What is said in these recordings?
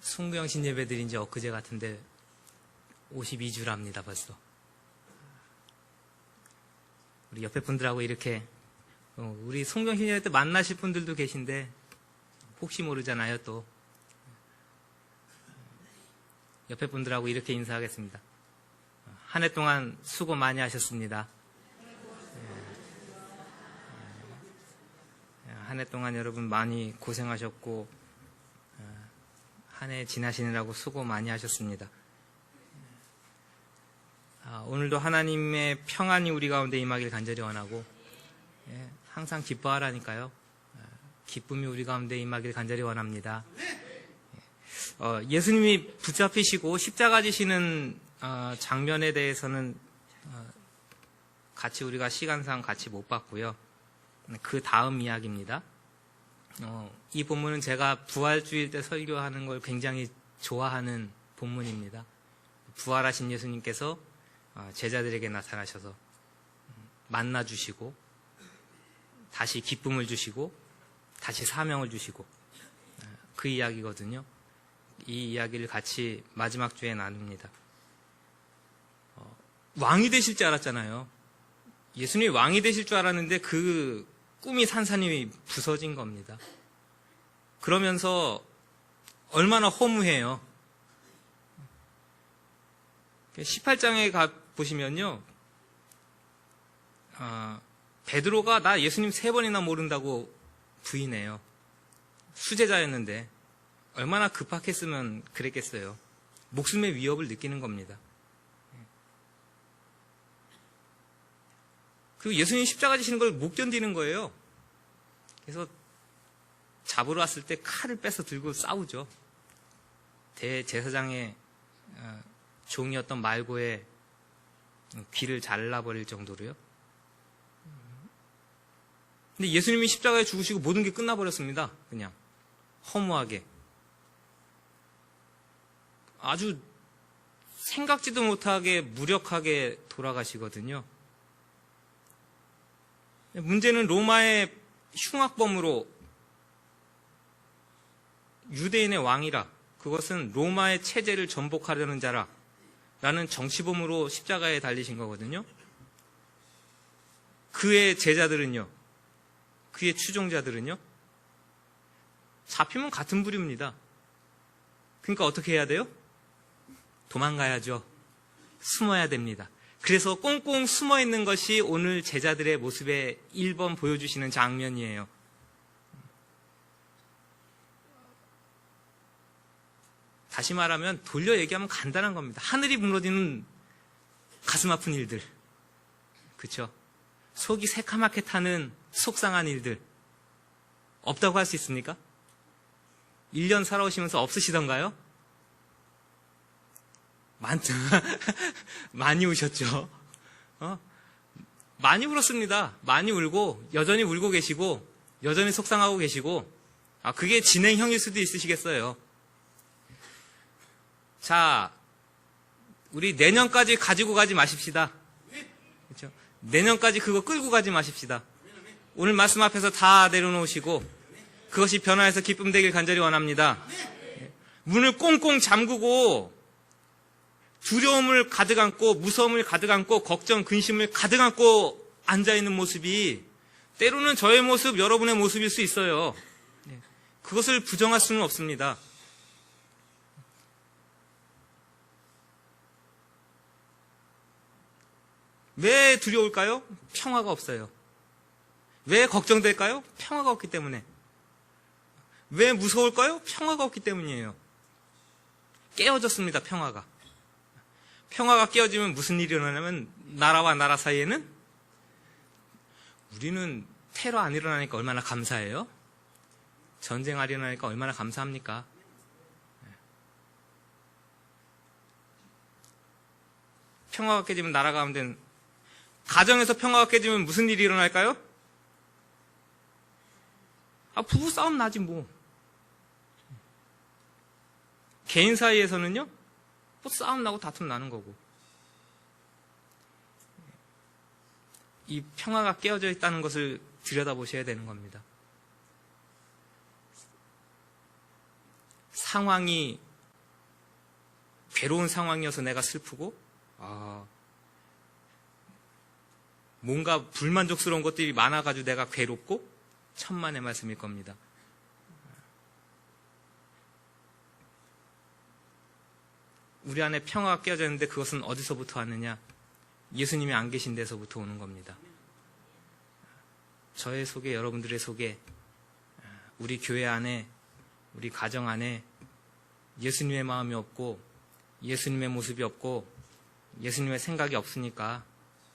송구영신 예배드린 지 엊그제 같은데 52주랍니다 벌써. 우리 옆에 분들하고 이렇게 우리 송구영신 예배 때 만나실 분들도 계신데 혹시 모르잖아요. 또 옆에 분들하고 이렇게 인사하겠습니다. 한 해 동안 수고 많이 하셨습니다. 한 해 동안 여러분 많이 고생하셨고 한 해 지나시느라고 수고 많이 하셨습니다. 오늘도 하나님의 평안이 우리 가운데 임하길 간절히 원하고 항상 기뻐하라니까요. 기쁨이 우리 가운데 임하길 간절히 원합니다. 예수님이 붙잡히시고 십자가 지시는 장면에 대해서는 같이 우리가 시간상 같이 못 봤고요. 그 다음 이야기입니다. 이 본문은 제가 부활주일 때 설교하는 걸 굉장히 좋아하는 본문입니다. 부활하신 예수님께서 제자들에게 나타나셔서 만나주시고 다시 기쁨을 주시고 다시 사명을 주시고 그 이야기거든요. 이 이야기를 같이 마지막 주에 나눕니다. 왕이 되실 줄 알았잖아요. 예수님이 왕이 되실 줄 알았는데 그 꿈이 산산이 부서진 겁니다. 그러면서 얼마나 허무해요. 18장에 가보시면요. 베드로가 나 예수님 3번이나 모른다고 부인해요. 수제자였는데 얼마나 급박했으면 그랬겠어요. 목숨의 위협을 느끼는 겁니다. 그리고 예수님 십자가 지시는 걸 못 견디는 거예요. 그래서 잡으러 왔을 때 칼을 빼서 들고 싸우죠. 대제사장의 종이었던 말고의 귀를 잘라버릴 정도로요. 근데 예수님이 십자가에 죽으시고 모든 게 끝나버렸습니다. 그냥 허무하게. 아주 생각지도 못하게 무력하게 돌아가시거든요. 문제는 로마의 흉악범으로 유대인의 왕이라, 그것은 로마의 체제를 전복하려는 자라 라는 정치범으로 십자가에 달리신 거거든요. 그의 제자들은요, 그의 추종자들은요, 잡히면 같은 부류입니다. 그러니까 어떻게 해야 돼요? 도망가야죠. 숨어야 됩니다. 그래서 꽁꽁 숨어 있는 것이 오늘 제자들의 모습의 1번 보여주시는 장면이에요. 다시 말하면 돌려 얘기하면 간단한 겁니다. 하늘이 무너지는 가슴 아픈 일들, 그렇죠? 속이 새카맣게 타는 속상한 일들 없다고 할 수 있습니까? 1년 살아오시면서 없으시던가요? 많이 우셨죠? 많이 울었습니다. 많이 울고 여전히 울고 계시고 여전히 속상하고 계시고, 그게 진행형일 수도 있으시겠어요. 자, 우리 내년까지 가지고 가지 마십시다. 그렇죠? 내년까지 그거 끌고 가지 마십시다. 오늘 말씀 앞에서 다 내려놓으시고 그것이 변화해서 기쁨 되길 간절히 원합니다. 문을 꽁꽁 잠그고 두려움을 가득 안고 무서움을 가득 안고 걱정, 근심을 가득 안고 앉아있는 모습이 때로는 저의 모습, 여러분의 모습일 수 있어요. 그것을 부정할 수는 없습니다. 왜 두려울까요? 평화가 없어요. 왜 걱정될까요? 평화가 없기 때문에. 왜 무서울까요? 평화가 없기 때문이에요. 깨어졌습니다, 평화가. 평화가 깨어지면 무슨 일이 일어나냐면 나라와 나라 사이에는, 우리는 테러 안 일어나니까 얼마나 감사해요? 전쟁 안 일어나니까 얼마나 감사합니까? 평화가 깨지면 나라 가운데는, 가정에서 평화가 깨지면 무슨 일이 일어날까요? 부부 싸움 나지 뭐. 개인 사이에서는요, 뭐 싸움 나고 다툼 나는 거고. 이 평화가 깨어져 있다는 것을 들여다보셔야 되는 겁니다. 상황이 괴로운 상황이어서 내가 슬프고, 뭔가 불만족스러운 것들이 많아가지고 내가 괴롭고, 천만의 말씀일 겁니다. 우리 안에 평화가 깨어져 있는데 그것은 어디서부터 왔느냐? 예수님이 안 계신 데서부터 오는 겁니다. 저의 속에, 여러분들의 속에, 우리 교회 안에, 우리 가정 안에 예수님의 마음이 없고 예수님의 모습이 없고 예수님의 생각이 없으니까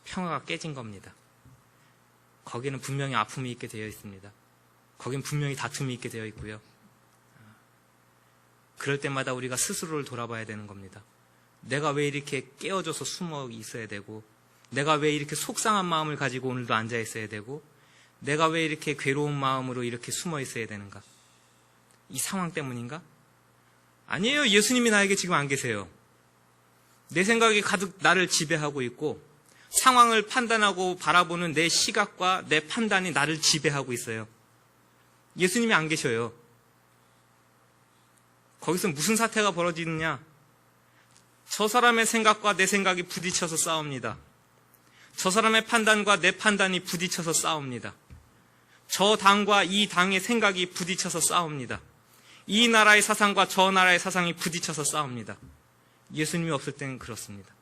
평화가 깨진 겁니다. 거기는 분명히 아픔이 있게 되어 있습니다. 거긴 분명히 다툼이 있게 되어 있고요. 그럴 때마다 우리가 스스로를 돌아봐야 되는 겁니다. 내가 왜 이렇게 깨어져서 숨어 있어야 되고, 내가 왜 이렇게 속상한 마음을 가지고 오늘도 앉아 있어야 되고, 내가 왜 이렇게 괴로운 마음으로 이렇게 숨어 있어야 되는가? 이 상황 때문인가? 아니에요. 예수님이 나에게 지금 안 계세요. 내 생각이 가득 나를 지배하고 있고, 상황을 판단하고 바라보는 내 시각과 내 판단이 나를 지배하고 있어요. 예수님이 안 계셔요. 거기서 무슨 사태가 벌어지느냐? 저 사람의 생각과 내 생각이 부딪혀서 싸웁니다. 저 사람의 판단과 내 판단이 부딪혀서 싸웁니다. 저 당과 이 당의 생각이 부딪혀서 싸웁니다. 이 나라의 사상과 저 나라의 사상이 부딪혀서 싸웁니다. 예수님이 없을 때는 그렇습니다.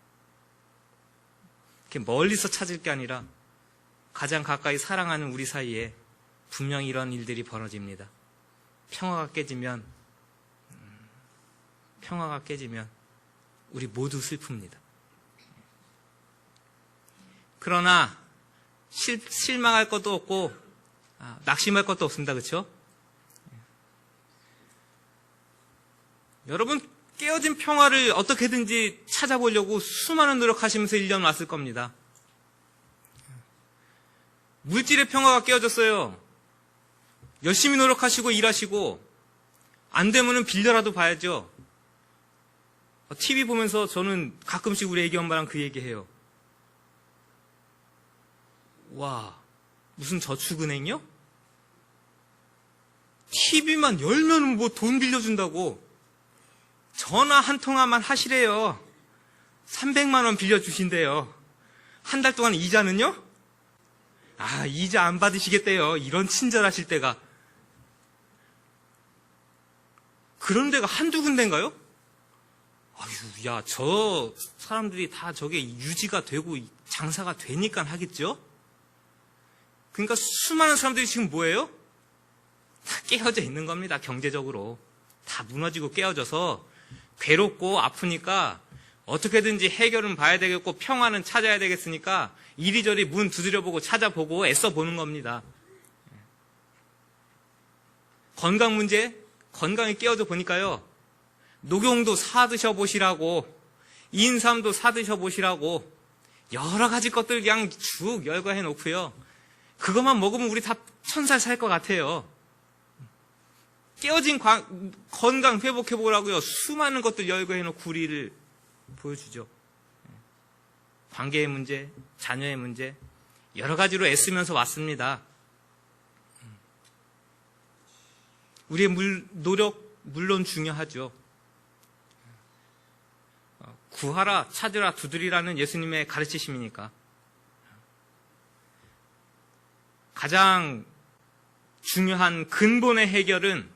이렇게 멀리서 찾을 게 아니라 가장 가까이 사랑하는 우리 사이에 분명히 이런 일들이 벌어집니다. 평화가 깨지면 우리 모두 슬픕니다. 그러나 실망할 것도 없고 낙심할 것도 없습니다. 그렇죠? 여러분 깨어진 평화를 어떻게든지 찾아보려고 수많은 노력하시면서 1년 왔을 겁니다. 물질의 평화가 깨어졌어요. 열심히 노력하시고 일하시고 안 되면은 빌려라도 봐야죠. TV 보면서 저는 가끔씩 우리 애기 엄마랑 그 얘기해요. 와, 무슨 저축은행이요? TV만 열면은 뭐 돈 빌려준다고. 전화 한 통화만 하시래요. 300만 원 빌려주신대요. 한 달 동안 이자는요? 이자 안 받으시겠대요. 이런 친절하실 때가. 그런 데가 한두 군데인가요? 야, 저 사람들이 다 저게 유지가 되고 장사가 되니까 하겠죠? 그러니까 수많은 사람들이 지금 뭐예요? 다 깨어져 있는 겁니다. 경제적으로. 다 무너지고 깨어져서 괴롭고 아프니까 어떻게든지 해결은 봐야 되겠고 평화는 찾아야 되겠으니까 이리저리 문 두드려보고 찾아보고 애써보는 겁니다. 건강 문제? 건강이 깨어져 보니까요. 녹용도 사드셔 보시라고, 인삼도 사드셔 보시라고 여러 가지 것들 그냥 쭉 열거해 놓고요. 그것만 먹으면 우리 다 1000살 살 것 같아요. 깨어진 건강 회복해 보라고요. 수많은 것들 열거해 놓고 우리를 보여주죠. 관계의 문제, 자녀의 문제 여러 가지로 애쓰면서 왔습니다. 우리의 노력 물론 중요하죠. 구하라, 찾으라, 두드리라는 예수님의 가르치심이니까. 가장 중요한 근본의 해결은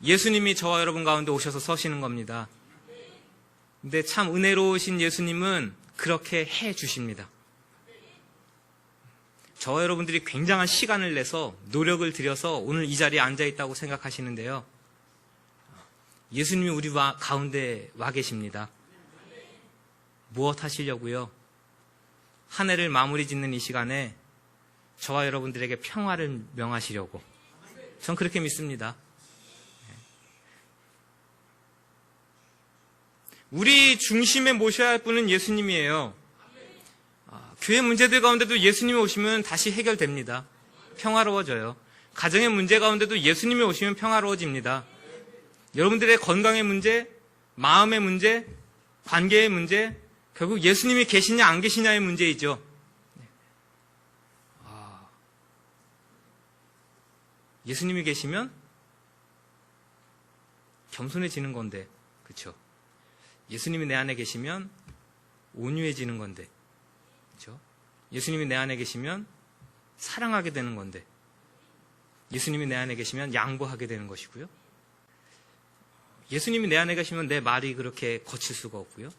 예수님이 저와 여러분 가운데 오셔서 서시는 겁니다. 근데 참 은혜로우신 예수님은 그렇게 해 주십니다. 저와 여러분들이 굉장한 시간을 내서 노력을 들여서 오늘 이 자리에 앉아 있다고 생각하시는데요. 예수님이 우리 가운데 와 계십니다. 무엇 하시려고요? 한 해를 마무리 짓는 이 시간에 저와 여러분들에게 평화를 명하시려고. 전 그렇게 믿습니다. 우리 중심에 모셔야 할 분은 예수님이에요. 교회 문제들 가운데도 예수님이 오시면 다시 해결됩니다. 평화로워져요. 가정의 문제 가운데도 예수님이 오시면 평화로워집니다. 여러분들의 건강의 문제, 마음의 문제, 관계의 문제, 결국 예수님이 계시냐 안 계시냐의 문제이죠. 예수님이 계시면 겸손해지는 건데, 그렇죠? 예수님이 내 안에 계시면 온유해지는 건데, 그렇죠? 예수님이 내 안에 계시면 사랑하게 되는 건데, 예수님이 내 안에 계시면 양보하게 되는 것이고요. 예수님이 내 안에 계시면 내 말이 그렇게 거칠 수가 없고요.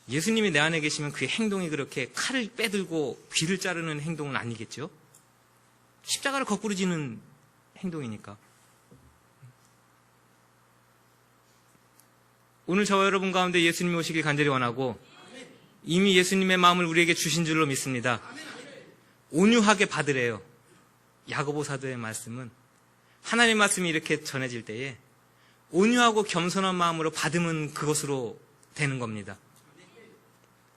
예수님이 내 안에 계시면 그의 행동이 그렇게 칼을 빼들고 귀를 자르는 행동은 아니겠죠? 십자가를 거꾸로 지는 행동이니까. 오늘 저와 여러분 가운데 예수님이 오시길 간절히 원하고 이미 예수님의 마음을 우리에게 주신 줄로 믿습니다. 온유하게 받으래요. 야고보 사도의 말씀은 하나님의 말씀이 이렇게 전해질 때에 온유하고 겸손한 마음으로 받으면 그것으로 되는 겁니다.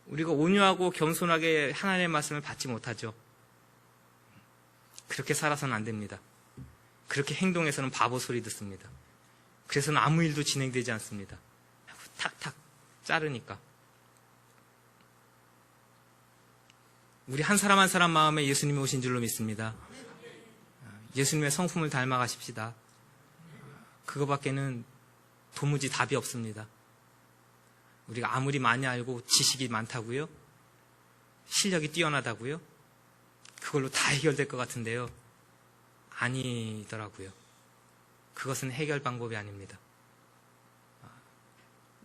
우리가 온유하고 겸손하게 하나님의 말씀을 받지 못하죠. 그렇게 살아서는 안 됩니다. 그렇게 행동해서는 바보 소리 듣습니다. 그래서는 아무 일도 진행되지 않습니다. 탁탁 자르니까. 우리 한 사람 한 사람 마음에 예수님이 오신 줄로 믿습니다. 예수님의 성품을 닮아가십시다. 그거밖에는 도무지 답이 없습니다. 우리가 아무리 많이 알고 지식이 많다고요? 실력이 뛰어나다고요? 그걸로 다 해결될 것 같은데요. 아니더라고요. 그것은 해결 방법이 아닙니다.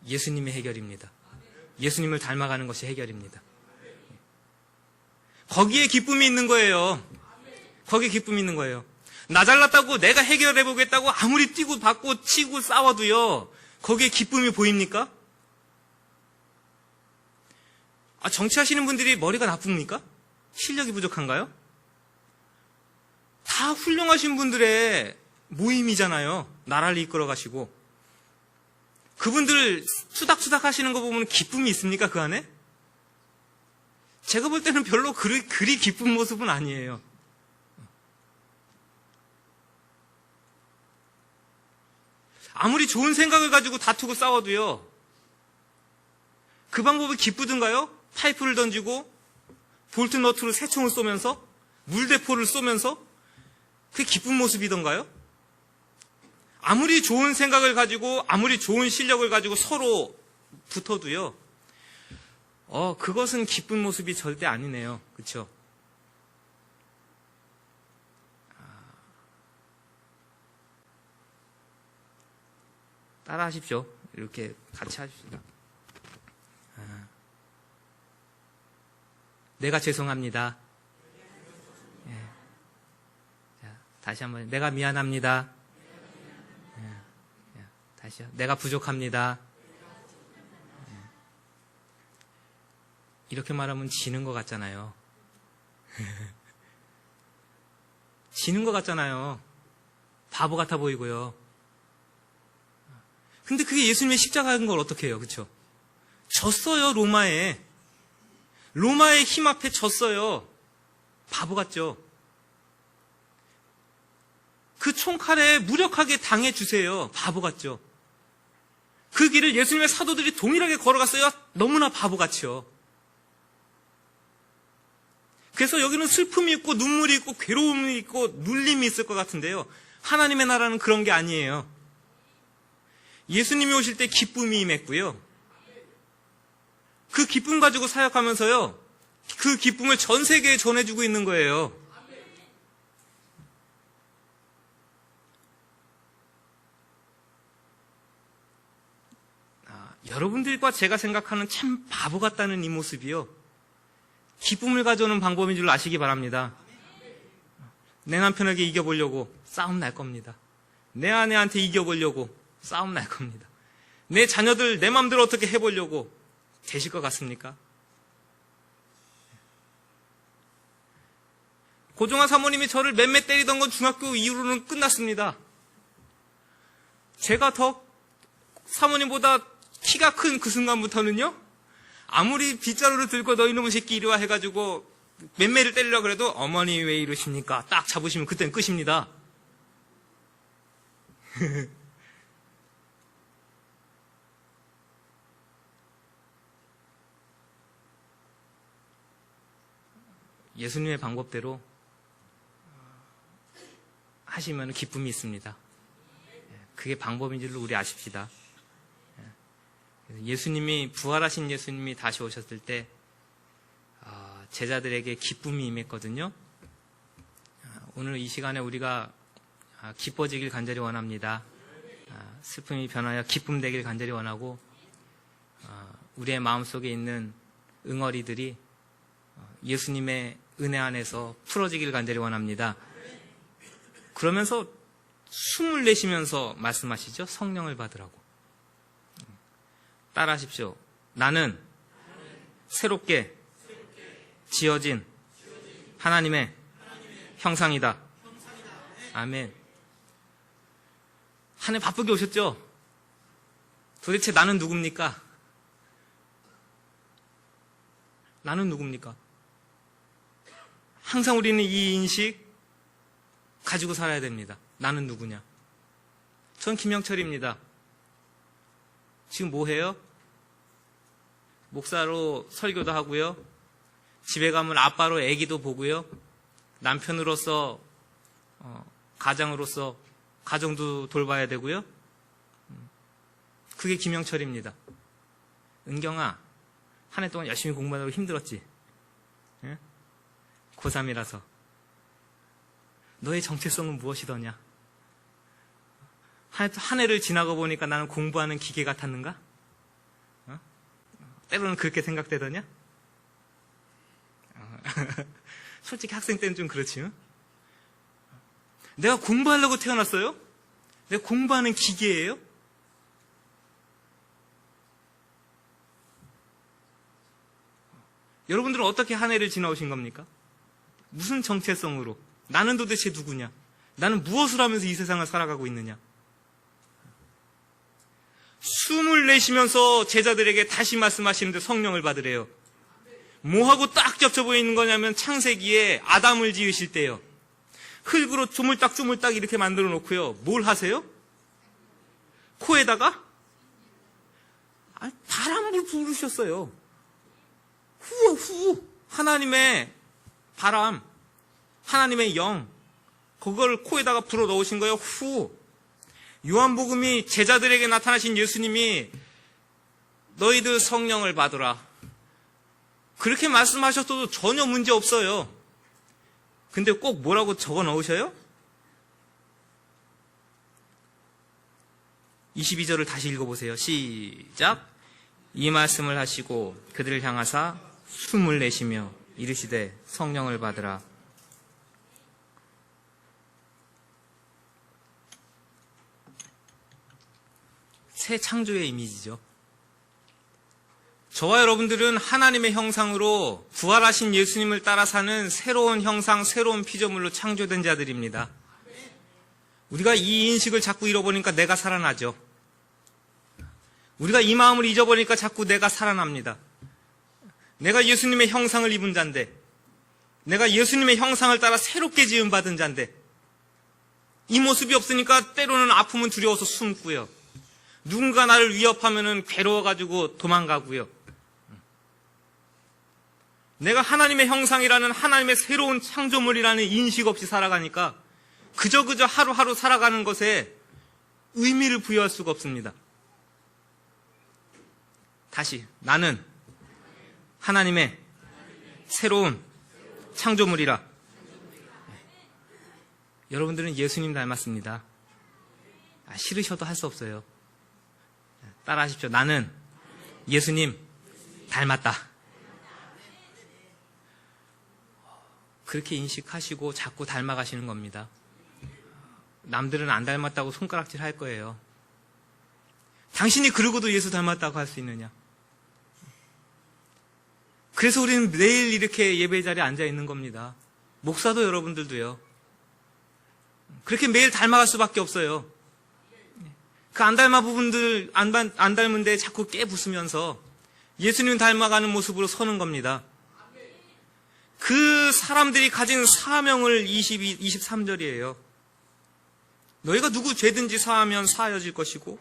예수님의 해결입니다. 예수님을 닮아가는 것이 해결입니다. 거기에 기쁨이 있는 거예요. 거기에 기쁨이 있는 거예요. 나 잘났다고 내가 해결해 보겠다고 아무리 뛰고 받고 치고 싸워도요. 거기에 기쁨이 보입니까? 정치하시는 분들이 머리가 나쁩니까? 실력이 부족한가요? 다 훌륭하신 분들의 모임이잖아요. 나라를 이끌어 가시고. 그분들 수닥수닥 하시는 거 보면 기쁨이 있습니까? 그 안에? 제가 볼 때는 별로 그리 기쁜 모습은 아니에요. 아무리 좋은 생각을 가지고 다투고 싸워도요. 그 방법이 기쁘든가요? 파이프를 던지고 볼트 너트로 새총을 쏘면서 물대포를 쏘면서 그게 기쁜 모습이던가요? 아무리 좋은 생각을 가지고 아무리 좋은 실력을 가지고 서로 붙어도요. 그것은 기쁜 모습이 절대 아니네요. 그렇죠? 따라 하십시오. 이렇게 같이 하십시다. 내가 죄송합니다. 예. 자, 다시 한번. 내가 미안합니다. 예. 다시요. 내가 부족합니다. 예. 이렇게 말하면 지는 것 같잖아요. 지는 것 같잖아요. 바보 같아 보이고요. 근데 그게 예수님의 십자가인 걸 어떻게 해요? 그렇죠? 졌어요. 로마의 힘 앞에 졌어요. 바보 같죠? 그 총칼에 무력하게 당해주세요. 바보 같죠? 그 길을 예수님의 사도들이 동일하게 걸어갔어요. 너무나 바보 같죠? 그래서 여기는 슬픔이 있고 눈물이 있고 괴로움이 있고 눌림이 있을 것 같은데요. 하나님의 나라는 그런 게 아니에요. 예수님이 오실 때 기쁨이 임했고요. 그 기쁨 가지고 사역하면서요. 그 기쁨을 전 세계에 전해주고 있는 거예요. 여러분들과 제가 생각하는 참 바보 같다는 이 모습이요. 기쁨을 가져오는 방법인 줄 아시기 바랍니다. 내 남편에게 이겨보려고 싸움 날 겁니다. 내 아내한테 이겨보려고 싸움 날 겁니다. 내 자녀들 내 마음대로 어떻게 해보려고 되실 것 같습니까? 고종환 사모님이 저를 맴매 때리던 건 중학교 이후로는 끝났습니다. 제가 더 사모님보다 키가 큰 그 순간부터는요. 아무리 빗자루를 들고 너 이놈의 새끼 이리 와 해가지고 맴매를 때리려고 그래도 어머니 왜 이러십니까? 딱 잡으시면 그땐 끝입니다. 예수님의 방법대로 하시면 기쁨이 있습니다. 그게 방법인 줄로 우리 아십시다. 예수님이, 부활하신 예수님이 다시 오셨을 때 제자들에게 기쁨이 임했거든요. 오늘 이 시간에 우리가 기뻐지길 간절히 원합니다. 슬픔이 변하여 기쁨 되길 간절히 원하고, 우리의 마음속에 있는 응어리들이 예수님의 은혜 안에서 풀어지길 간절히 원합니다. 그러면서 숨을 내쉬면서 말씀하시죠. 성령을 받으라고. 따라하십시오. 나는 새롭게 지어진 하나님의 형상이다. 아멘. 한 해 바쁘게 오셨죠? 도대체 나는 누굽니까? 나는 누굽니까? 항상 우리는 이 인식 가지고 살아야 됩니다. 나는 누구냐? 전 김영철입니다. 지금 뭐 해요? 목사로 설교도 하고요. 집에 가면 아빠로 아기도 보고요. 남편으로서 가장으로서 가정도 돌봐야 되고요. 그게 김영철입니다. 은경아, 한 해 동안 열심히 공부하느라고 힘들었지? 예? 고3이라서. 너의 정체성은 무엇이더냐? 한 해를 지나고 보니까 나는 공부하는 기계 같았는가? 때로는 그렇게 생각되더냐? 솔직히 학생 때는 좀 그렇지. 응? 내가 공부하려고 태어났어요? 내가 공부하는 기계예요? 여러분들은 어떻게 한 해를 지나오신 겁니까? 무슨 정체성으로? 나는 도대체 누구냐? 나는 무엇을 하면서 이 세상을 살아가고 있느냐? 숨을 내쉬면서 제자들에게 다시 말씀하시는데 성령을 받으래요. 뭐하고 딱 겹쳐 보이는 거냐면 창세기에 아담을 지으실 때요. 흙으로 조물딱 이렇게 만들어 놓고요. 뭘 하세요? 코에다가 바람을 부르셨어요. 후 하나님의 바람, 하나님의 영, 그걸 코에다가 불어 넣으신 거예요. 후. 요한복음이 제자들에게 나타나신 예수님이 너희들 성령을 받으라, 그렇게 말씀하셨어도 전혀 문제 없어요. 근데 꼭 뭐라고 적어 넣으셔요? 22절을 다시 읽어보세요. 시작. 이 말씀을 하시고 그들을 향하사 숨을 내쉬며 이르시되 성령을 받으라. 새 창조의 이미지죠. 저와 여러분들은 하나님의 형상으로 부활하신 예수님을 따라 사는 새로운 형상, 새로운 피조물로 창조된 자들입니다. 우리가 이 인식을 자꾸 잃어버리니까 내가 살아나죠. 우리가 이 마음을 잊어버리니까 자꾸 내가 살아납니다. 내가 예수님의 형상을 입은 자인데, 내가 예수님의 형상을 따라 새롭게 지음받은 자인데, 이 모습이 없으니까 때로는 아픔은 두려워서 숨고요. 누군가 나를 위협하면 괴로워가지고 도망가고요. 내가 하나님의 형상이라는 하나님의 새로운 창조물이라는 인식 없이 살아가니까 그저 하루하루 살아가는 것에 의미를 부여할 수가 없습니다. 다시, 나는 하나님의 새로운 창조물이라. 여러분들은 예수님 닮았습니다. 싫으셔도 할 수 없어요. 따라하십시오. 나는 예수님 닮았다. 그렇게 인식하시고 자꾸 닮아가시는 겁니다. 남들은 안 닮았다고 손가락질 할 거예요. 당신이 그러고도 예수 닮았다고 할 수 있느냐? 그래서 우리는 매일 이렇게 예배 자리에 앉아 있는 겁니다. 목사도 여러분들도요. 그렇게 매일 닮아갈 수밖에 없어요. 그 안 닮은 데 자꾸 깨부수면서 예수님 닮아가는 모습으로 서는 겁니다. 그 사람들이 가진 사명을 23절이에요. 너희가 누구 죄든지 사하면 사하여질 것이고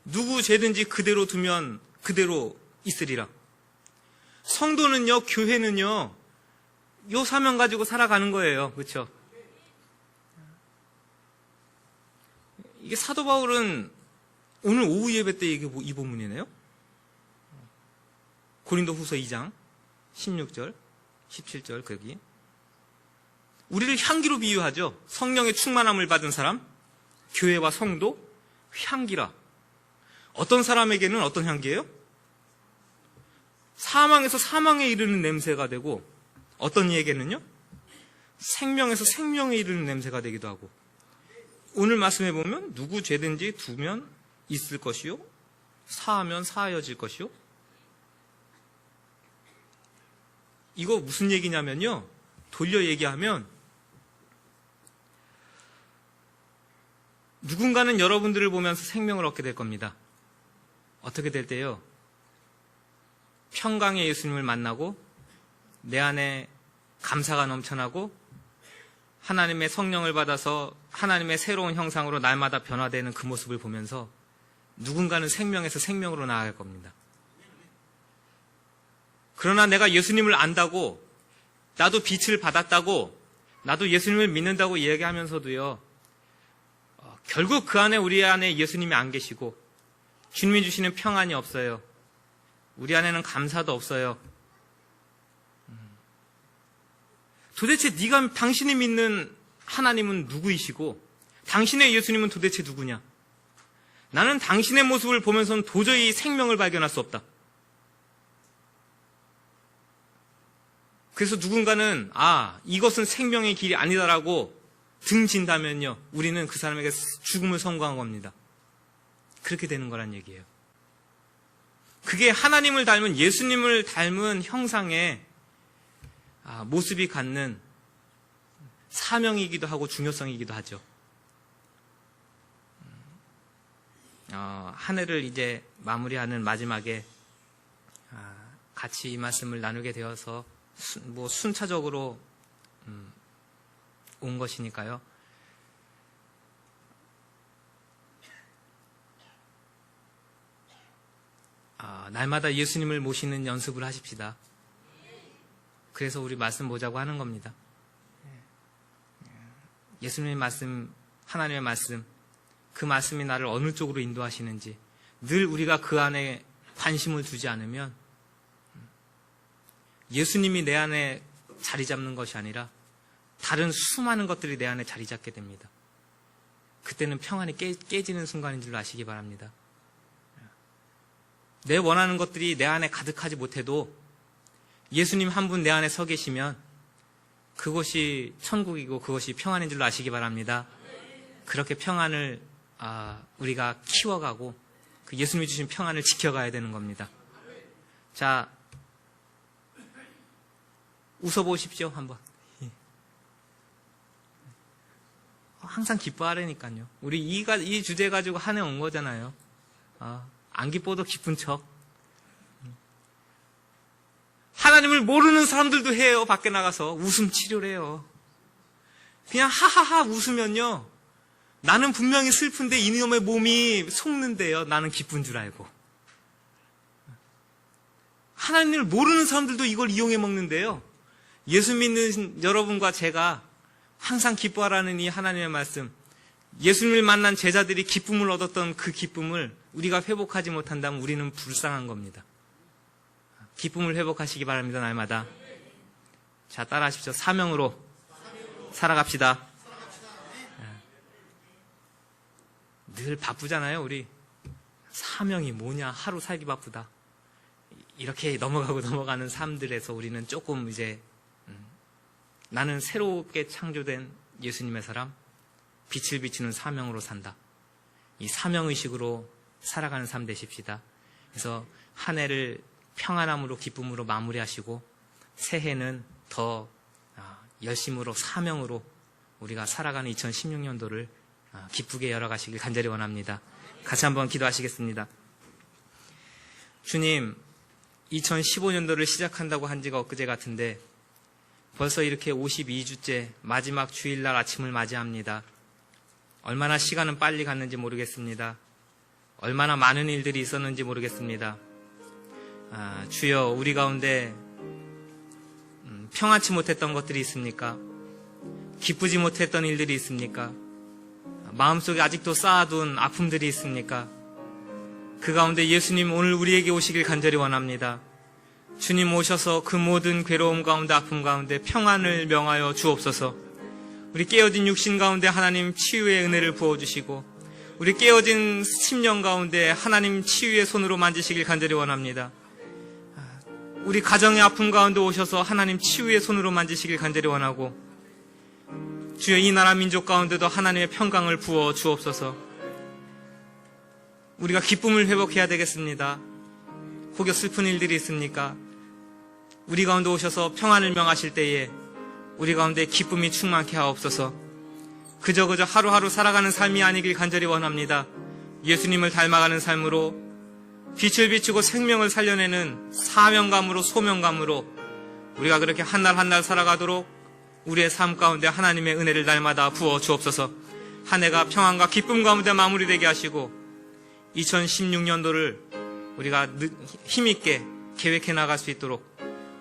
누구 죄든지 그대로 두면 그대로 있으리라. 성도는요, 교회는요, 요 사명 가지고 살아가는 거예요. 그렇죠? 이게 사도 바울은 오늘 오후 예배 때 이게 이 본문이네요. 고린도후서 2장 16절, 17절 거기. 우리를 향기로 비유하죠. 성령의 충만함을 받은 사람, 교회와 성도, 향기라. 어떤 사람에게는 어떤 향기예요? 사망에서 사망에 이르는 냄새가 되고, 어떤 이에게는요? 생명에서 생명에 이르는 냄새가 되기도 하고. 오늘 말씀해 보면 누구 죄든지 두면 있을 것이요, 사하면 사하여질 것이요. 이거 무슨 얘기냐면요, 돌려 얘기하면 누군가는 여러분들을 보면서 생명을 얻게 될 겁니다. 어떻게 될 때요? 평강의 예수님을 만나고 내 안에 감사가 넘쳐나고 하나님의 성령을 받아서 하나님의 새로운 형상으로 날마다 변화되는 그 모습을 보면서 누군가는 생명에서 생명으로 나아갈 겁니다. 그러나 내가 예수님을 안다고, 나도 빛을 받았다고, 나도 예수님을 믿는다고 이야기하면서도요, 결국 그 안에, 우리 안에 예수님이 안 계시고 주님이 주시는 평안이 없어요. 우리 안에는 감사도 없어요. 도대체 당신이 믿는 하나님은 누구이시고 당신의 예수님은 도대체 누구냐? 나는 당신의 모습을 보면서는 도저히 생명을 발견할 수 없다. 그래서 누군가는 이것은 생명의 길이 아니다라고 등진다면요, 우리는 그 사람에게 죽음을 선고한 겁니다. 그렇게 되는 거란 얘기예요. 그게 하나님을 닮은, 예수님을 닮은 형상의 모습이 갖는 사명이기도 하고 중요성이기도 하죠. 한 해를 이제 마무리하는 마지막에 같이 이 말씀을 나누게 되어서 순차적으로 온 것이니까요. 날마다 예수님을 모시는 연습을 하십시다. 그래서 우리 말씀 보자고 하는 겁니다. 예수님의 말씀, 하나님의 말씀, 그 말씀이 나를 어느 쪽으로 인도하시는지 늘 우리가 그 안에 관심을 두지 않으면 예수님이 내 안에 자리 잡는 것이 아니라 다른 수많은 것들이 내 안에 자리 잡게 됩니다. 그때는 평안이 깨지는 순간인 줄로 아시기 바랍니다. 내 원하는 것들이 내 안에 가득하지 못해도 예수님 한 분 내 안에 서 계시면 그것이 천국이고 그것이 평안인 줄로 아시기 바랍니다. 그렇게 평안을 우리가 키워가고 그 예수님이 주신 평안을 지켜가야 되는 겁니다. 자, 웃어보십시오 한번. 항상 기뻐하라니까요. 우리 이 주제 가지고 한 해 온 거잖아요. 안 기뻐도 기쁜 척. 하나님을 모르는 사람들도 해요. 밖에 나가서 웃음 치료를 해요. 그냥 하하하 웃으면요, 나는 분명히 슬픈데 이놈의 몸이 속는데요, 나는 기쁜 줄 알고. 하나님을 모르는 사람들도 이걸 이용해 먹는데요, 예수 믿는 여러분과 제가 항상 기뻐하라는 이 하나님의 말씀, 예수님을 만난 제자들이 기쁨을 얻었던 그 기쁨을 우리가 회복하지 못한다면 우리는 불쌍한 겁니다. 기쁨을 회복하시기 바랍니다. 날마다. 자, 따라하십시오. 사명으로 살아갑시다. 늘 바쁘잖아요, 우리. 사명이 뭐냐, 하루 살기 바쁘다. 이렇게 넘어가는 삶들에서 우리는 조금 이제 나는 새롭게 창조된 예수님의 사람, 빛을 비추는 사명으로 산다. 이 사명의식으로 살아가는 삶 되십시다. 그래서 한 해를 평안함으로 기쁨으로 마무리하시고 새해는 더 열심으로 사명으로 우리가 살아가는 2016년도를 기쁘게 열어가시길 간절히 원합니다. 같이 한번 기도하시겠습니다. 주님, 2015년도를 시작한다고 한 지가 엊그제 같은데 벌써 이렇게 52주째 마지막 주일날 아침을 맞이합니다. 얼마나 시간은 빨리 갔는지 모르겠습니다. 얼마나 많은 일들이 있었는지 모르겠습니다. 주여, 우리 가운데 평안치 못했던 것들이 있습니까? 기쁘지 못했던 일들이 있습니까? 마음속에 아직도 쌓아둔 아픔들이 있습니까? 그 가운데 예수님 오늘 우리에게 오시길 간절히 원합니다. 주님 오셔서 그 모든 괴로움 가운데 아픔 가운데 평안을 명하여 주옵소서. 우리 깨어진 육신 가운데 하나님 치유의 은혜를 부어주시고 우리 깨어진 심령 가운데 하나님 치유의 손으로 만지시길 간절히 원합니다. 우리 가정의 아픔 가운데 오셔서 하나님 치유의 손으로 만지시길 간절히 원하고 주여 이 나라 민족 가운데도 하나님의 평강을 부어 주옵소서. 우리가 기쁨을 회복해야 되겠습니다. 혹여 슬픈 일들이 있습니까? 우리 가운데 오셔서 평안을 명하실 때에 우리 가운데 기쁨이 충만케 하옵소서. 그저 하루하루 살아가는 삶이 아니길 간절히 원합니다. 예수님을 닮아가는 삶으로 빛을 비추고 생명을 살려내는 사명감으로 소명감으로 우리가 그렇게 한 날 한 날 살아가도록 우리의 삶 가운데 하나님의 은혜를 날마다 부어 주옵소서. 한 해가 평안과 기쁨 가운데 마무리되게 하시고 2016년도를 우리가 힘있게 계획해 나갈 수 있도록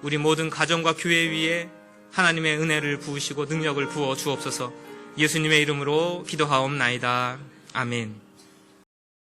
우리 모든 가정과 교회 위에 하나님의 은혜를 부으시고 능력을 부어 주옵소서. 예수님의 이름으로 기도하옵나이다. 아멘.